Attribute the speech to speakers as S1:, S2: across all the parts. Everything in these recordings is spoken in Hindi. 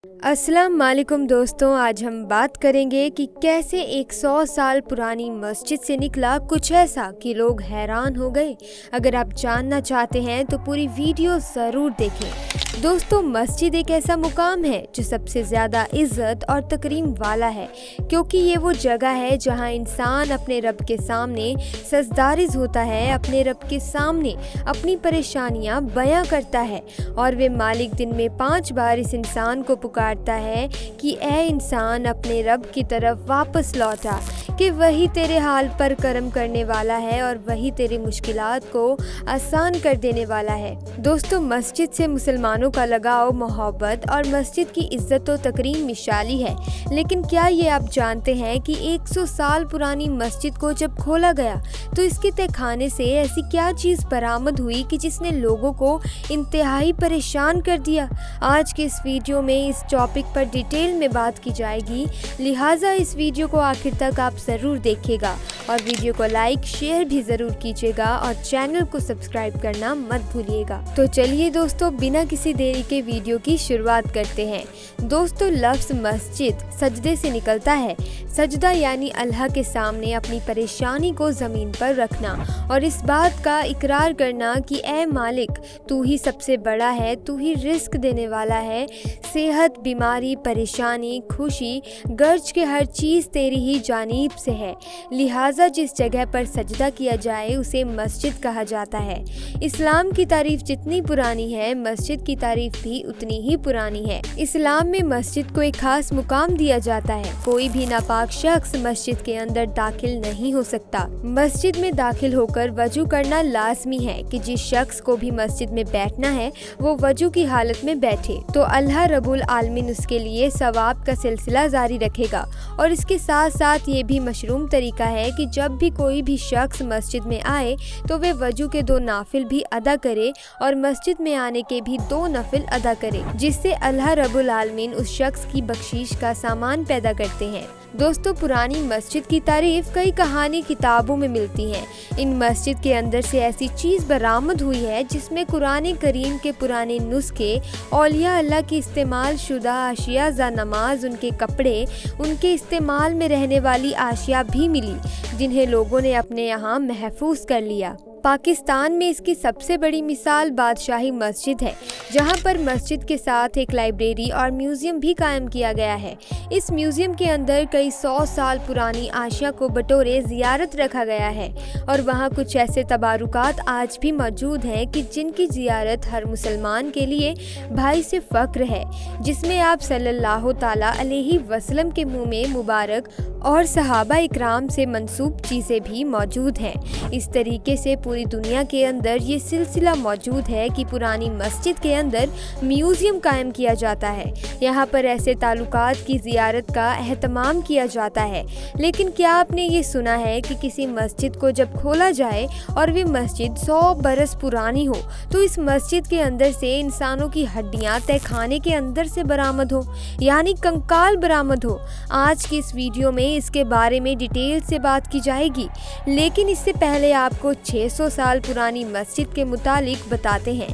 S1: अस्सलाम वालेकुम दोस्तों, आज हम बात करेंगे कि कैसे एक 100 साल पुरानी मस्जिद से निकला कुछ ऐसा कि लोग हैरान हो गए। अगर आप जानना चाहते हैं तो पूरी वीडियो ज़रूर देखें। दोस्तों, मस्जिद एक ऐसा मुकाम है जो सबसे ज़्यादा इज़्ज़त और तकरीम वाला है, क्योंकि ये वो जगह है जहाँ इंसान अपने रब के सामने सजदारिज होता है, अपने रब के सामने अपनी परेशानियाँ बयां करता है और वे मालिक दिन में 5 बार इस इंसान को पुकारता है कि ए इंसान, अपने रब की तरफ वापस लौटा, कि वही तेरे हाल पर करम करने वाला है और वही तेरी मुश्किलात को आसान कर देने वाला है। दोस्तों, मस्जिद से मुसलमानों का लगाव, मोहब्बत और मस्जिद की इज्जत व तकरीम मिसाली है। लेकिन क्या ये आप जानते हैं कि 100 साल पुरानी मस्जिद को जब खोला गया तो इसके तहखाने से ऐसी क्या चीज़ बरामद हुई कि जिसने लोगों को इंतहाई परेशान कर दिया। आज के इस वीडियो में इस टॉपिक पर डिटेल में बात की जाएगी, लिहाजा इस वीडियो को आखिर तक आप ज़रूर देखिएगा और वीडियो को लाइक शेयर भी ज़रूर कीजिएगा और चैनल को सब्सक्राइब करना मत भूलिएगा। तो चलिए दोस्तों, बिना किसी देरी के वीडियो की शुरुआत करते हैं। दोस्तों, लफ्ज़ मस्जिद सजदे से निकलता है। सजदा यानी अल्लाह के सामने अपनी परेशानी को ज़मीन पर रखना और इस बात का इकरार करना कि ए मालिक, तू ही सबसे बड़ा है, तू ही रिस्क देने वाला है। सेहत, बीमारी, परेशानी, खुशी, गर्ज के हर चीज़ तेरी ही जानीब से है। लिहाजा जिस जगह पर सजदा किया जाए उसे मस्जिद कहा जाता है। इस्लाम की तारीफ जितनी पुरानी है, मस्जिद की तारीफ भी उतनी ही पुरानी है। इस्लाम में मस्जिद को एक खास मुकाम दिया जाता है। कोई भी नापाक शख्स मस्जिद के अंदर दाखिल नहीं हो सकता। मस्जिद में दाखिल होकर वजू करना लाजमी है कि जिस शख्स को भी मस्जिद में बैठना है वो वजू की हालत में बैठे, तो अल्लाह रब्बुल आलमीन उसके लिए सवाब का सिलसिला जारी रखेगा। और इसके साथ साथ ये भी मशरूम तरीका है कि जब भी कोई भी शख्स मस्जिद में आए तो वे वजू के 2 नाफिल भी अदा करे और मस्जिद में आने के भी 2 नफिल अदा करे, जिससे अल्लाह रब्बुल आलमीन उस शख्स की बख्शीश का सामान पैदा करते हैं। दोस्तों, पुरानी मस्जिद की तारीफ कई कहानी किताबों में मिलती हैं। इन मस्जिद के अंदर से ऐसी चीज़ बरामद हुई है जिसमें कुरान करीम के पुराने नुस्खे, औलिया अल्लाह की इस्तेमाल शुदा आशिया जा नमाज, उनके कपड़े, उनके इस्तेमाल में रहने वाली आशिया भी मिली, जिन्हें लोगों ने अपने यहाँ महफूज कर लिया। पाकिस्तान में इसकी सबसे बड़ी मिसाल बादशाही मस्जिद है, जहां पर मस्जिद के साथ एक लाइब्रेरी और म्यूज़ियम भी कायम किया गया है। इस म्यूज़ियम के अंदर कई 100 साल पुरानी आशिया को बटोरे ज़ियारत रखा गया है और वहां कुछ ऐसे तबारुकात आज भी मौजूद हैं कि जिनकी ज़ियारत हर मुसलमान के लिए भाई से फ़ख्र है, जिसमें आप सल्लल्लाहु ताला अलैहि वसल्लम के मुँह में मुबारक और सहाबा इकराम से मंसूब चीज़ें भी मौजूद हैं। इस तरीके से पूरी दुनिया के अंदर ये सिलसिला मौजूद है कि पुरानी मस्जिद के अंदर म्यूज़ियम कायम किया जाता है। यहाँ पर ऐसे ताल्लुकात की ज़ियारत का एहतमाम किया जाता है। लेकिन क्या आपने ये सुना है कि किसी मस्जिद को जब खोला जाए और वे मस्जिद 100 बरस पुरानी हो तो इस मस्जिद के अंदर से इंसानों की हड्डियाँ तहखाने के अंदर से बरामद हो, यानी कंकाल बरामद हो। आज की इस वीडियो में इसके बारे में डिटेल से बात की जाएगी, लेकिन इससे पहले आपको 600 साल पुरानी मस्जिद के मुतालिक बताते हैं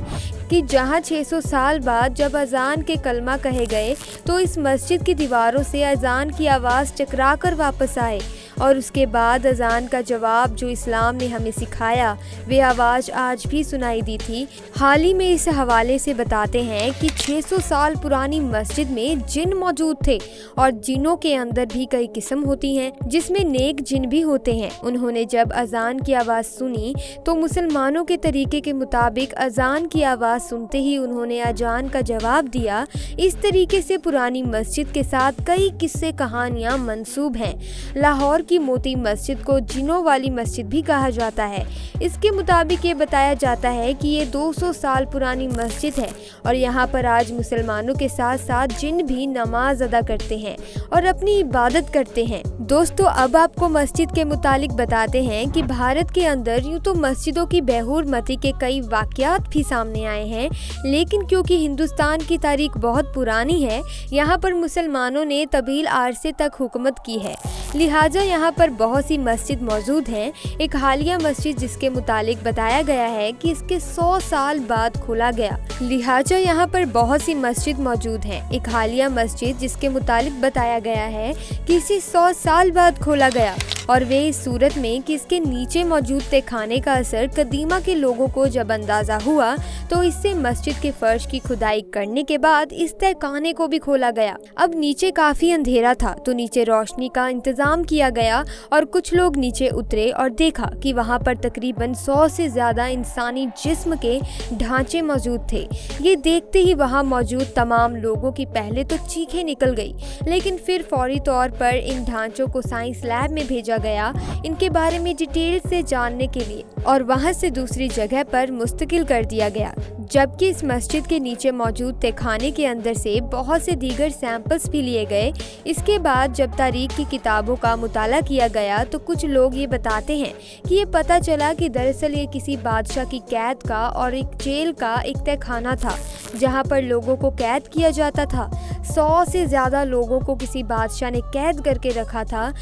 S1: कि जहां 600 साल बाद जब अजान के कलमा कहे गए तो इस मस्जिद की दीवारों से अजान की आवाज़ टकरा कर वापस आए और उसके बाद अजान का जवाब जो इस्लाम ने हमें सिखाया, वे आवाज़ आज भी सुनाई दी थी। हाल ही में इस हवाले से बताते हैं कि 600 साल पुरानी मस्जिद में जिन मौजूद थे और जिनों के अंदर भी कई किस्म होती हैं, जिसमें नेक जिन भी होते हैं। उन्होंने जब अजान की आवाज़ सुनी तो मुसलमानों के तरीके के मुताबिक अजान की आवाज़ सुनते ही उन्होंने अजान का जवाब दिया। इस तरीके से पुरानी मस्जिद के साथ कई किस्से कहानियाँ मंसूब हैं। लाहौर की मोती मस्जिद को जिनों वाली मस्जिद भी कहा जाता है। इसके मुताबिक ये बताया जाता है कि ये 200 साल पुरानी मस्जिद है और यहाँ पर आज मुसलमानों के साथ साथ जिन भी नमाज अदा करते हैं और अपनी इबादत करते हैं। दोस्तों अब आपको मस्जिद के मुतालिक बताते हैं कि भारत के अंदर यूँ तो मस्जिदों की बेहुरमती के कई वाक़यात भी सामने आए हैं, लेकिन क्योंकि हिंदुस्तान की तारीख बहुत पुरानी है, यहाँ पर मुसलमानों ने तबील आरसे तक हुकूमत की है, लिहाजा यहाँ पर बहुत सी मस्जिद मौजूद हैं। एक हालिया मस्जिद जिसके मुतालिक बताया गया है कि इसके 100 साल बाद खोला गया, लिहाजा यहाँ पर बहुत सी मस्जिद मौजूद हैं। एक हालिया मस्जिद जिसके मुतालिक बताया गया है कि इसे 100 साल बाद खोला गया, और वे इस सूरत में कि इसके नीचे मौजूद तहखाने का असर कदीमा के लोगों को जब अंदाज़ा हुआ तो इससे मस्जिद के फर्श की खुदाई करने के बाद इस तहखाने को भी खोला गया। अब नीचे काफ़ी अंधेरा था तो नीचे रोशनी का इंतज़ाम किया गया और कुछ लोग नीचे उतरे और देखा कि वहाँ पर तकरीबन 100 से ज़्यादा इंसानी जिस्म के ढांचे मौजूद थे। ये देखते ही वहाँ मौजूद तमाम लोगों की पहले तो चीखें निकल गई, लेकिन फिर फौरी तौर पर इन ढांचों को साइंस लैब में भेजा गया इनके बारे में डिटेल से जानने के लिए, और वहां से दूसरी जगह पर मुस्तकिल कर दिया गया। जबकि इस मस्जिद के नीचे मौजूद तहखाने के अंदर से बहुत से दीगर सैंपल्स भी लिए गए। इसके बाद जब तारीख की किताबों का मुताला किया गया तो कुछ लोग ये बताते हैं कि ये पता चला कि दरअसल ये किसी बादशाह की कैद का और एक जेल का एक तहखाना था जहाँ पर लोगों को कैद किया जाता था। 100 से ज़्यादा लोगों को किसी बादशाह ने कैद करके रखा था,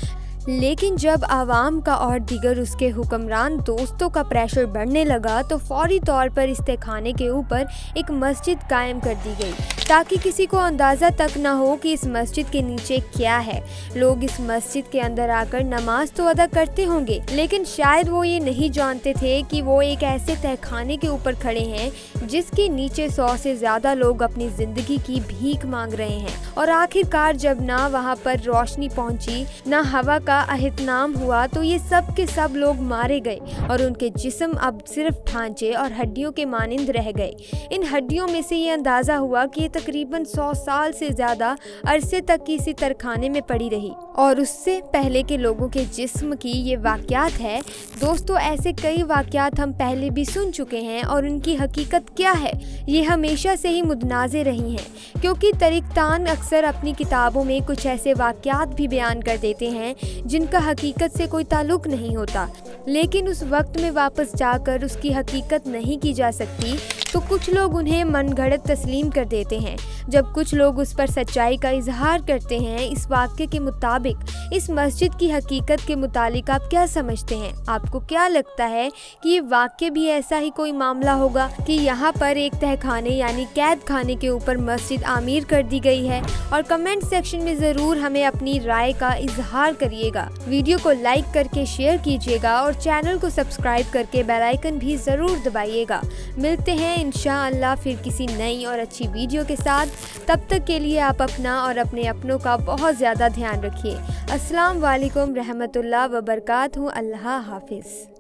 S1: लेकिन जब आवाम का और दीगर उसके हुक्मरान दोस्तों का प्रेशर बढ़ने लगा तो फौरी तौर पर इस तहखाने के ऊपर एक मस्जिद कायम कर दी गई ताकि किसी को अंदाज़ा तक ना हो कि इस मस्जिद के नीचे क्या है। लोग इस मस्जिद के अंदर आकर नमाज तो अदा करते होंगे, लेकिन शायद वो ये नहीं जानते थे कि वो एक ऐसे तहखाने के ऊपर खड़े हैं जिसके नीचे 100 से ज़्यादा लोग अपनी ज़िंदगी की भीख मांग रहे हैं। और आखिरकार जब ना वहाँ पर रोशनी पहुँची ना हवा का अहितनाम हुआ तो ये सब के सब लोग मारे गए और उनके जिस्म अब सिर्फ ढांचे और हड्डियों के मानिंद रह गए। इन हड्डियों में से ये अंदाज़ा हुआ कि ये तकरीबन 100 साल से ज़्यादा अरसे तक किसी तरखाने में पड़ी रही और उससे पहले के लोगों के जिस्म की ये वाक़यात है। दोस्तों ऐसे कई वाक़यात हम पहले भी सुन चुके हैं और उनकी हकीकत क्या है ये हमेशा से ही मुतनाज़े रही हैं, क्योंकि तरीक़तान अक्सर अपनी किताबों में कुछ ऐसे वाक़यात भी बयान कर देते हैं जिनका हकीकत से कोई ताल्लुक़ नहीं होता, लेकिन उस वक्त में वापस जाकर उसकी हकीकत नहीं की जा सकती तो कुछ लोग उन्हें मनगढ़ंत तस्लीम कर देते हैं। जब कुछ लोग उस पर सच्चाई का इजहार करते हैं। इस वाक़े के मुताबिक इस मस्जिद की हकीकत के मुतालिक आप क्या समझते हैं? आपको क्या लगता है कि ये वाक़े भी ऐसा ही कोई मामला होगा कि यहाँ पर एक तहखाने यानी कैद खाने के ऊपर मस्जिद आमीर कर दी गई है? और कमेंट सेक्शन में ज़रूर हमें अपनी राय का इजहार करिएगा। वीडियो को लाइक करके शेयर कीजिएगा और चैनल को सब्सक्राइब करके बेल आइकन भी ज़रूर दबाइएगा। मिलते हैं इंशाअल्लाह फिर किसी नई और अच्छी वीडियो के साथ। तब तक के लिए आप अपना और अपने अपनों का बहुत ज़्यादा ध्यान रखिए। अस्सलाम वालेकुम रहमतुल्लाह व बरकातहू। अल्लाह हाफिज़।